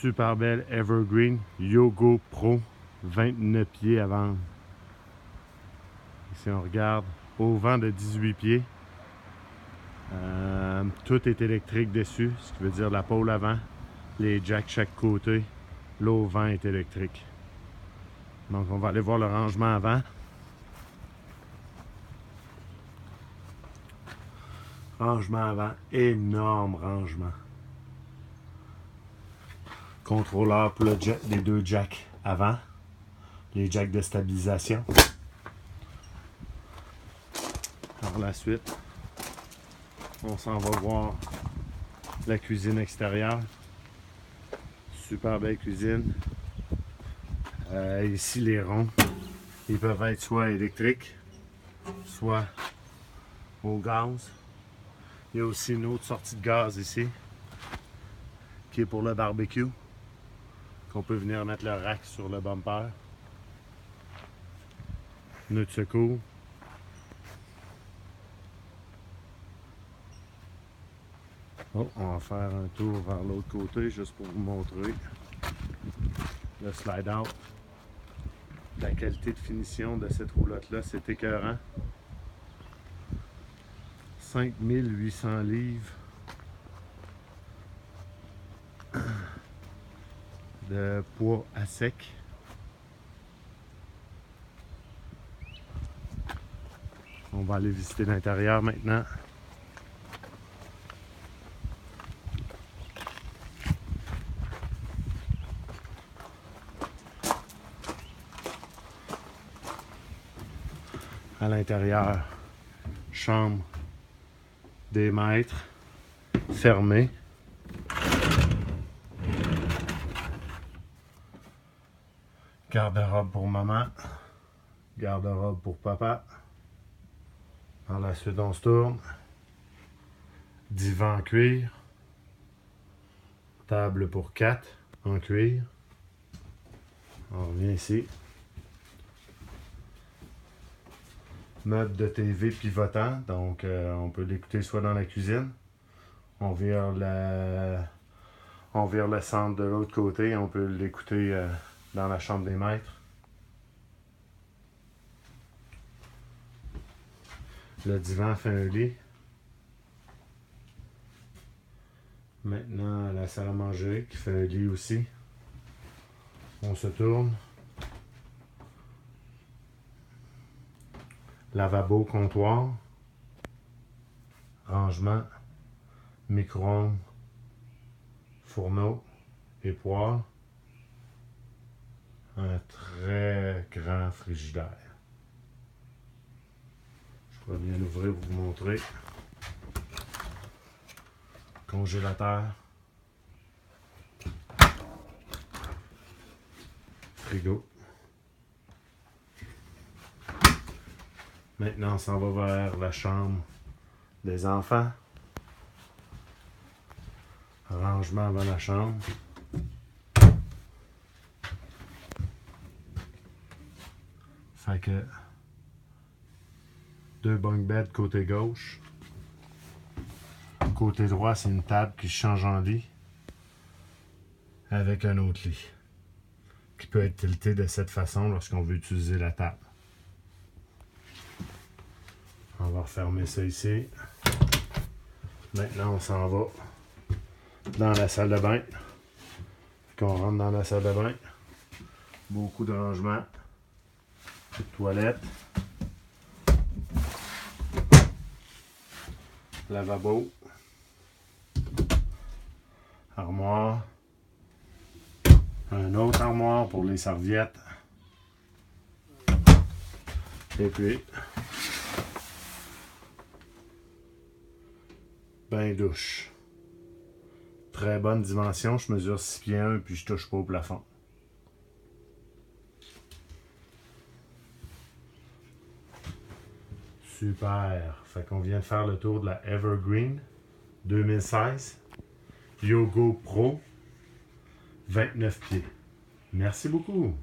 super belle Evergreen Yogo Pro, 29 pieds à vendre. Ici on regarde au vent de 18 pieds. Tout est électrique dessus, ce qui veut dire la pôle avant, les jacks chaque côté, l'auvent est électrique. Donc on va aller voir le rangement avant. Rangement avant, énorme rangement. Contrôleur pour les deux jacks avant, les jacks de stabilisation. Par la suite, on s'en va voir la cuisine extérieure. Super belle cuisine. Ici, les ronds, ils peuvent être soit électriques, soit au gaz. Il y a aussi une autre sortie de gaz ici, qui est pour le barbecue, qu'on peut venir mettre le rack sur le bumper. Nœud de secours. Oh, on va faire un tour vers l'autre côté juste pour vous montrer le slide out. La qualité de finition de cette roulotte là, c'est écœurant. 5800 livres de poids à sec. On va aller visiter l'intérieur maintenant. À l'intérieur, chambre des maîtres, fermée. Garde-robe pour maman, garde-robe pour papa. Par la suite, on se tourne. Divan en cuir. Table pour 4 en cuir. On revient ici. Meuble de TV pivotant, donc on peut l'écouter soit dans la cuisine. On vire le centre de l'autre côté, on peut l'écouter dans la chambre des maîtres. Le divan fait un lit. Maintenant, la salle à manger qui fait un lit aussi. On se tourne. Lavabo, comptoir. Rangement. Micro-ondes. Fourneau. Et poêle. Un très grand frigidaire. Je vais bien l'ouvrir pour vous montrer. Congélateur. Frigo. Maintenant, on s'en va vers la chambre des enfants. Rangement avant la chambre. Fait que 2 bunk beds côté gauche. Côté droit, c'est une table qui change en lit avec un autre lit qui peut être tilté de cette façon lorsqu'on veut utiliser la table. On va refermer ça ici. Maintenant, on s'en va dans la salle de bain. On rentre dans la salle de bain. Beaucoup de rangements. Toilette. Lavabo. Armoire. Un autre armoire pour les serviettes. Et puis, bain douche. Très bonne dimension. Je mesure 6 pieds 1 puis je touche pas au plafond. Super. Fait qu'on vient de faire le tour de la Evergreen 2016 Yogo Pro 29 pieds. Merci beaucoup.